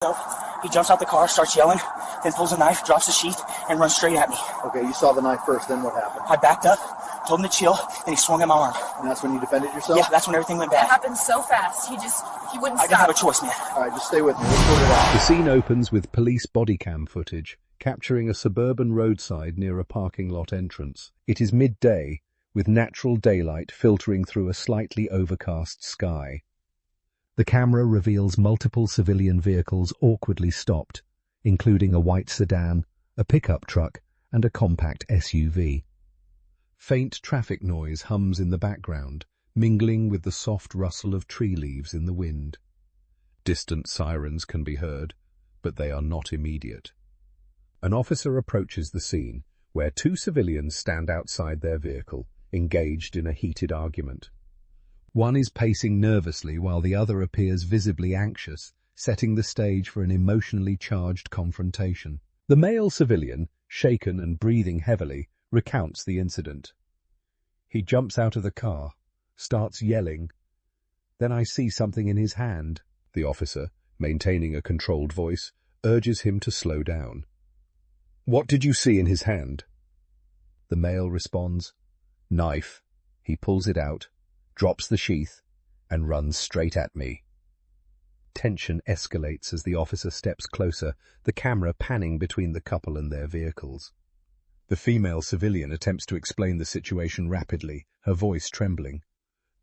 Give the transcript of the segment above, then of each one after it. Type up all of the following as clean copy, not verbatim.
So he jumps out the car, starts yelling, then pulls a knife, drops the sheath, and runs straight at me. Okay, you saw the knife first, then what happened? I backed up, told him to chill, then he swung at my arm. And that's when you defended yourself? Yeah, that's when everything went bad. It happened so fast, he wouldn't stop. I didn't have a choice, man. All right, just stay with me. Let's sort it out. The scene opens with police bodycam footage, capturing a suburban roadside near a parking lot entrance. It is midday, with natural daylight filtering through a slightly overcast sky. The camera reveals multiple civilian vehicles awkwardly stopped, including a white sedan, a pickup truck, and a compact SUV. Faint traffic noise hums in the background, mingling with the soft rustle of tree leaves in the wind. Distant sirens can be heard, but they are not immediate. An officer approaches the scene, where two civilians stand outside their vehicle, engaged in a heated argument. One is pacing nervously while the other appears visibly anxious, setting the stage for an emotionally charged confrontation. The male civilian, shaken and breathing heavily, recounts the incident. He jumps out of the car, starts yelling. Then I see something in his hand. The officer, maintaining a controlled voice, urges him to slow down. What did you see in his hand? The male responds, knife. He pulls it out, drops the sheath, and runs straight at me. Tension escalates as the officer steps closer, the camera panning between the couple and their vehicles. The female civilian attempts to explain the situation rapidly, her voice trembling.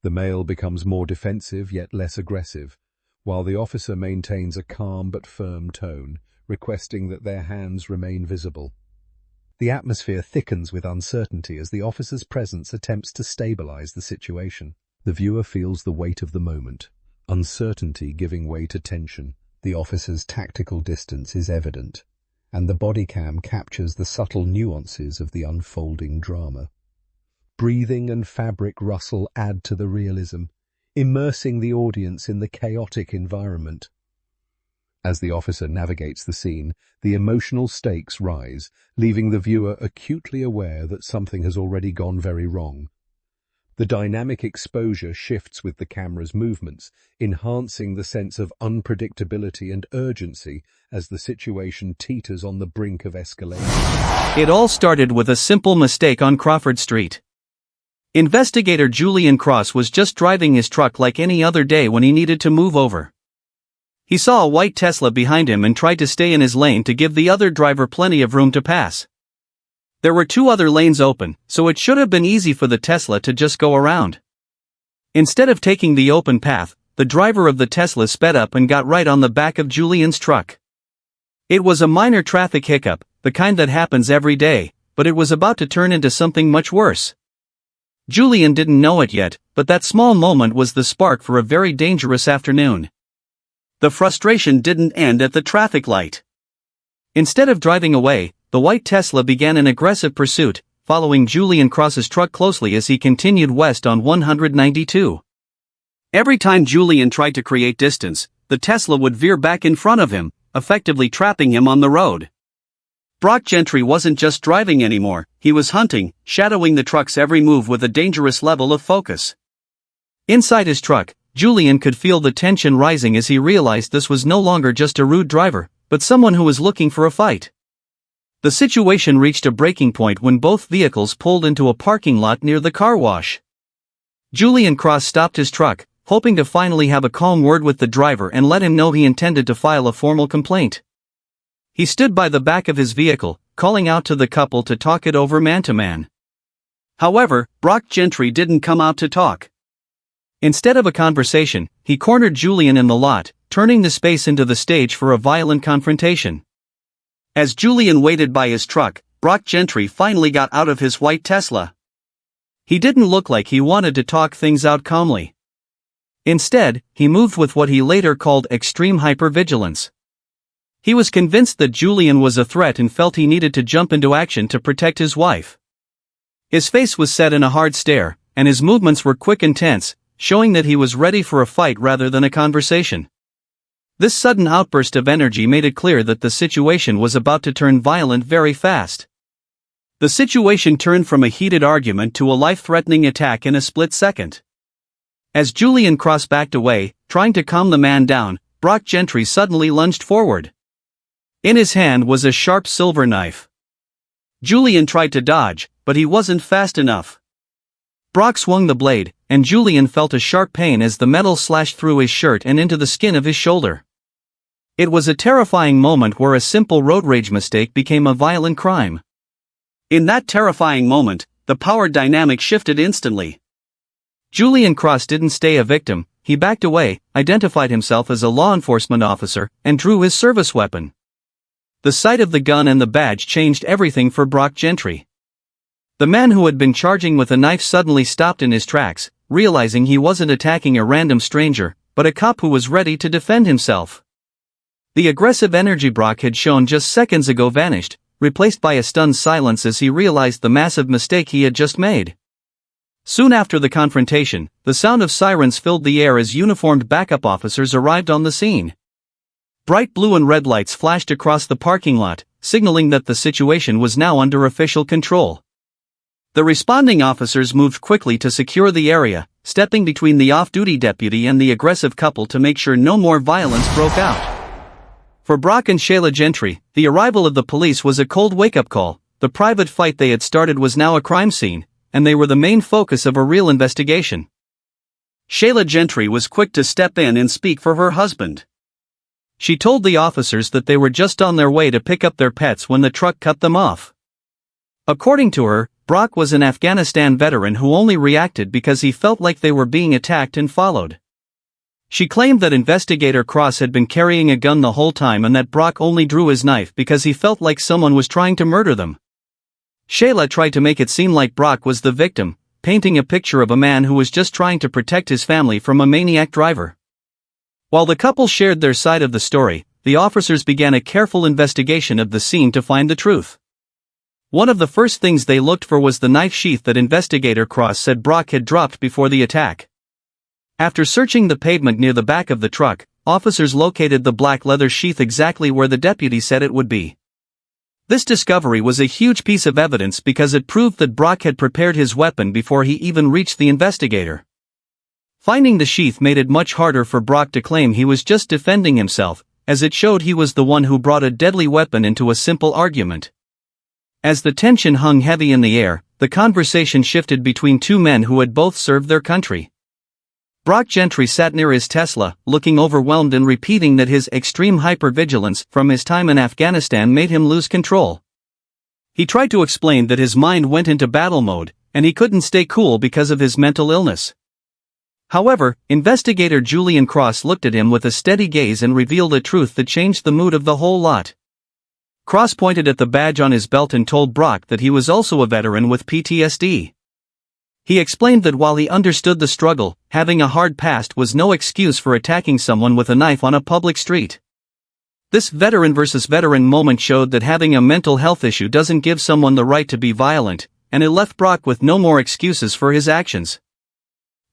The male becomes more defensive yet less aggressive, while the officer maintains a calm but firm tone, requesting that their hands remain visible. The atmosphere thickens with uncertainty as the officer's presence attempts to stabilize the situation. The viewer feels the weight of the moment, uncertainty giving way to tension. The officer's tactical distance is evident, and the bodycam captures the subtle nuances of the unfolding drama. Breathing and fabric rustle add to the realism, immersing the audience in the chaotic environment. As the officer navigates the scene, the emotional stakes rise, leaving the viewer acutely aware that something has already gone very wrong. The dynamic exposure shifts with the camera's movements, enhancing the sense of unpredictability and urgency as the situation teeters on the brink of escalation. It all started with a simple mistake on Crawford Street. Investigator Julian Cross was just driving his truck like any other day when he needed to move over. He saw a white Tesla behind him and tried to stay in his lane to give the other driver plenty of room to pass. There were two other lanes open, so it should have been easy for the Tesla to just go around. Instead of taking the open path, the driver of the Tesla sped up and got right on the back of Julian's truck. It was a minor traffic hiccup, the kind that happens every day, but it was about to turn into something much worse. Julian didn't know it yet, but that small moment was the spark for a very dangerous afternoon. The frustration didn't end at the traffic light. Instead of driving away, the white Tesla began an aggressive pursuit, following Julian Cross's truck closely as he continued west on 192. Every time Julian tried to create distance, the Tesla would veer back in front of him, effectively trapping him on the road. Brock Gentry wasn't just driving anymore, he was hunting, shadowing the truck's every move with a dangerous level of focus. Inside his truck, Julian could feel the tension rising as he realized this was no longer just a rude driver, but someone who was looking for a fight. The situation reached a breaking point when both vehicles pulled into a parking lot near the car wash. Julian Cross stopped his truck, hoping to finally have a calm word with the driver and let him know he intended to file a formal complaint. He stood by the back of his vehicle, calling out to the couple to talk it over man-to-man. However, Brock Gentry didn't come out to talk. Instead of a conversation, he cornered Julian in the lot, turning the space into the stage for a violent confrontation. As Julian waited by his truck, Brock Gentry finally got out of his white Tesla. He didn't look like he wanted to talk things out calmly. Instead, he moved with what he later called extreme hypervigilance. He was convinced that Julian was a threat and felt he needed to jump into action to protect his wife. His face was set in a hard stare, and his movements were quick and tense, showing that he was ready for a fight rather than a conversation. This sudden outburst of energy made it clear that the situation was about to turn violent very fast. The situation turned from a heated argument to a life-threatening attack in a split second. As Julian Cross backed away, trying to calm the man down, Brock Gentry suddenly lunged forward. In his hand was a sharp silver knife. Julian tried to dodge, but he wasn't fast enough. Brock swung the blade, and Julian felt a sharp pain as the metal slashed through his shirt and into the skin of his shoulder. It was a terrifying moment where a simple road rage mistake became a violent crime. In that terrifying moment, the power dynamic shifted instantly. Julian Cross didn't stay a victim, he backed away, identified himself as a law enforcement officer, and drew his service weapon. The sight of the gun and the badge changed everything for Brock Gentry. The man who had been charging with a knife suddenly stopped in his tracks, realizing he wasn't attacking a random stranger, but a cop who was ready to defend himself. The aggressive energy Brock had shown just seconds ago vanished, replaced by a stunned silence as he realized the massive mistake he had just made. Soon after the confrontation, the sound of sirens filled the air as uniformed backup officers arrived on the scene. Bright blue and red lights flashed across the parking lot, signaling that the situation was now under official control. The responding officers moved quickly to secure the area, stepping between the off-duty deputy and the aggressive couple to make sure no more violence broke out. For Brock and Shayla Gentry, the arrival of the police was a cold wake-up call. The private fight they had started was now a crime scene, and they were the main focus of a real investigation. Shayla Gentry was quick to step in and speak for her husband. She told the officers that they were just on their way to pick up their pets when the truck cut them off. According to her, Brock was an Afghanistan veteran who only reacted because he felt like they were being attacked and followed. She claimed that Investigator Cross had been carrying a gun the whole time and that Brock only drew his knife because he felt like someone was trying to murder them. Shayla tried to make it seem like Brock was the victim, painting a picture of a man who was just trying to protect his family from a maniac driver. While the couple shared their side of the story, the officers began a careful investigation of the scene to find the truth. One of the first things they looked for was the knife sheath that Investigator Cross said Brock had dropped before the attack. After searching the pavement near the back of the truck, officers located the black leather sheath exactly where the deputy said it would be. This discovery was a huge piece of evidence because it proved that Brock had prepared his weapon before he even reached the investigator. Finding the sheath made it much harder for Brock to claim he was just defending himself, as it showed he was the one who brought a deadly weapon into a simple argument. As the tension hung heavy in the air, the conversation shifted between two men who had both served their country. Brock Gentry sat near his Tesla, looking overwhelmed and repeating that his extreme hypervigilance from his time in Afghanistan made him lose control. He tried to explain that his mind went into battle mode, and he couldn't stay cool because of his mental illness. However, investigator Julian Cross looked at him with a steady gaze and revealed a truth that changed the mood of the whole lot. Cross pointed at the badge on his belt and told Brock that he was also a veteran with PTSD. He explained that while he understood the struggle, having a hard past was no excuse for attacking someone with a knife on a public street. This veteran versus veteran moment showed that having a mental health issue doesn't give someone the right to be violent, and it left Brock with no more excuses for his actions.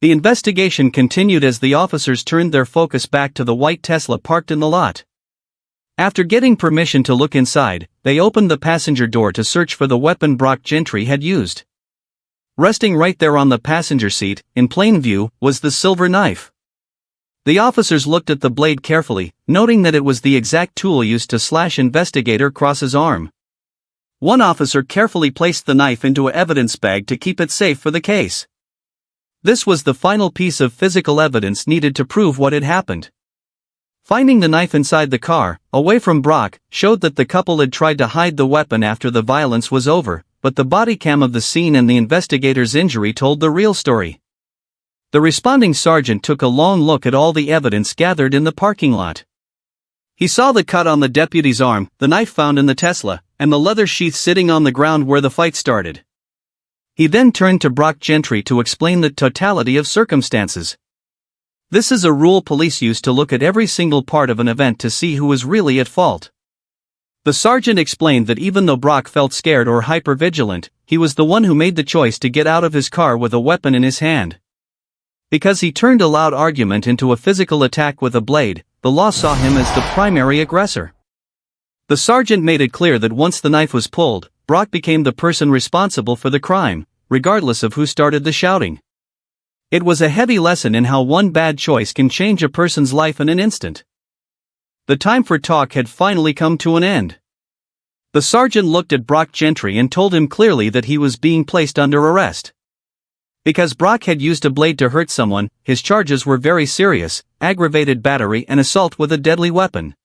The investigation continued as the officers turned their focus back to the white Tesla parked in the lot. After getting permission to look inside, they opened the passenger door to search for the weapon Brock Gentry had used. Resting right there on the passenger seat, in plain view, was the silver knife. The officers looked at the blade carefully, noting that it was the exact tool used to slash Investigator Cross's arm. One officer carefully placed the knife into an evidence bag to keep it safe for the case. This was the final piece of physical evidence needed to prove what had happened. Finding the knife inside the car, away from Brock, showed that the couple had tried to hide the weapon after the violence was over, but the body cam of the scene and the investigator's injury told the real story. The responding sergeant took a long look at all the evidence gathered in the parking lot. He saw the cut on the deputy's arm, the knife found in the Tesla, and the leather sheath sitting on the ground where the fight started. He then turned to Brock Gentry to explain the totality of circumstances. This is a rule police use to look at every single part of an event to see who is really at fault. The sergeant explained that even though Brock felt scared or hypervigilant, he was the one who made the choice to get out of his car with a weapon in his hand. Because he turned a loud argument into a physical attack with a blade, the law saw him as the primary aggressor. The sergeant made it clear that once the knife was pulled, Brock became the person responsible for the crime, regardless of who started the shouting. It was a heavy lesson in how one bad choice can change a person's life in an instant. The time for talk had finally come to an end. The sergeant looked at Brock Gentry and told him clearly that he was being placed under arrest. Because Brock had used a blade to hurt someone, his charges were very serious: aggravated battery and assault with a deadly weapon.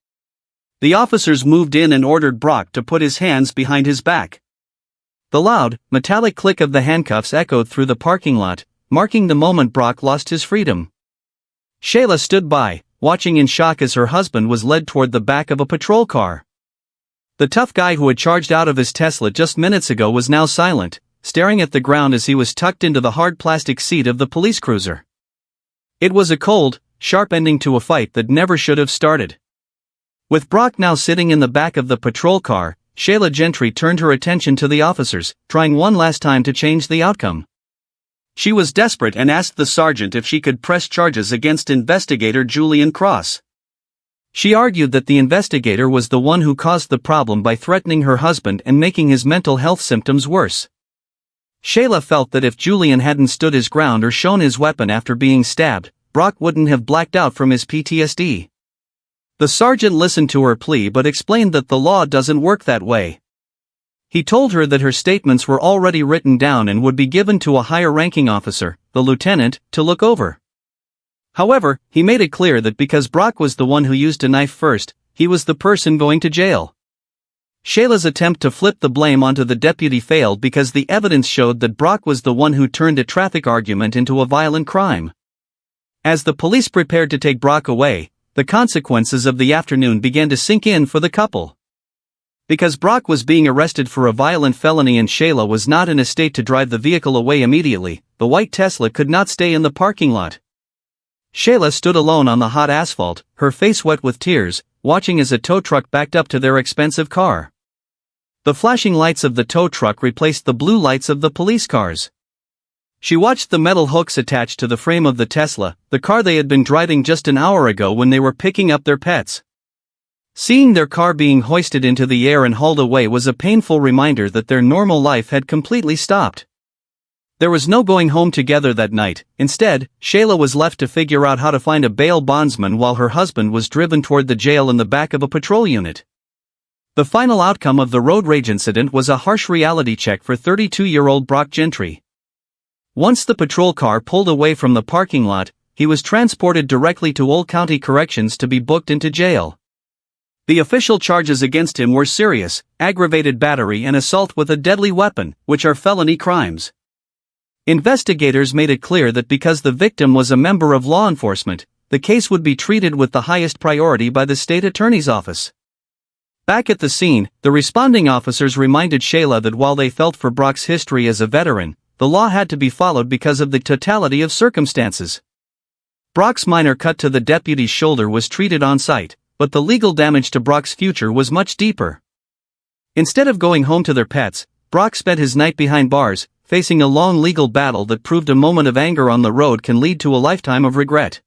The officers moved in and ordered Brock to put his hands behind his back. The loud, metallic click of the handcuffs echoed through the parking lot, marking the moment Brock lost his freedom. Shayla stood by, watching in shock as her husband was led toward the back of a patrol car. The tough guy who had charged out of his Tesla just minutes ago was now silent, staring at the ground as he was tucked into the hard plastic seat of the police cruiser. It was a cold, sharp ending to a fight that never should have started. With Brock now sitting in the back of the patrol car, Shayla Gentry turned her attention to the officers, trying one last time to change the outcome. She was desperate and asked the sergeant if she could press charges against investigator Julian Cross. She argued that the investigator was the one who caused the problem by threatening her husband and making his mental health symptoms worse. Shayla felt that if Julian hadn't stood his ground or shown his weapon after being stabbed, Brock wouldn't have blacked out from his PTSD. The sergeant listened to her plea but explained that the law doesn't work that way. He told her that her statements were already written down and would be given to a higher-ranking officer, the lieutenant, to look over. However, he made it clear that because Brock was the one who used a knife first, he was the person going to jail. Shayla's attempt to flip the blame onto the deputy failed because the evidence showed that Brock was the one who turned a traffic argument into a violent crime. As the police prepared to take Brock away, the consequences of the afternoon began to sink in for the couple. Because Brock was being arrested for a violent felony and Shayla was not in a state to drive the vehicle away immediately, the white Tesla could not stay in the parking lot. Shayla stood alone on the hot asphalt, her face wet with tears, watching as a tow truck backed up to their expensive car. The flashing lights of the tow truck replaced the blue lights of the police cars. She watched the metal hooks attached to the frame of the Tesla, the car they had been driving just an hour ago when they were picking up their pets. Seeing their car being hoisted into the air and hauled away was a painful reminder that their normal life had completely stopped. There was no going home together that night. Instead, Shayla was left to figure out how to find a bail bondsman while her husband was driven toward the jail in the back of a patrol unit. The final outcome of the road rage incident was a harsh reality check for 32-year-old Brock Gentry. Once the patrol car pulled away from the parking lot, he was transported directly to Old County Corrections to be booked into jail. The official charges against him were serious: aggravated battery and assault with a deadly weapon, which are felony crimes. Investigators made it clear that because the victim was a member of law enforcement, the case would be treated with the highest priority by the state attorney's office. Back at the scene, the responding officers reminded Shayla that while they felt for Brock's history as a veteran, the law had to be followed because of the totality of circumstances. Brock's minor cut to the deputy's shoulder was treated on site, but the legal damage to Brock's future was much deeper. Instead of going home to their pets, Brock spent his night behind bars, facing a long legal battle that proved a moment of anger on the road can lead to a lifetime of regret.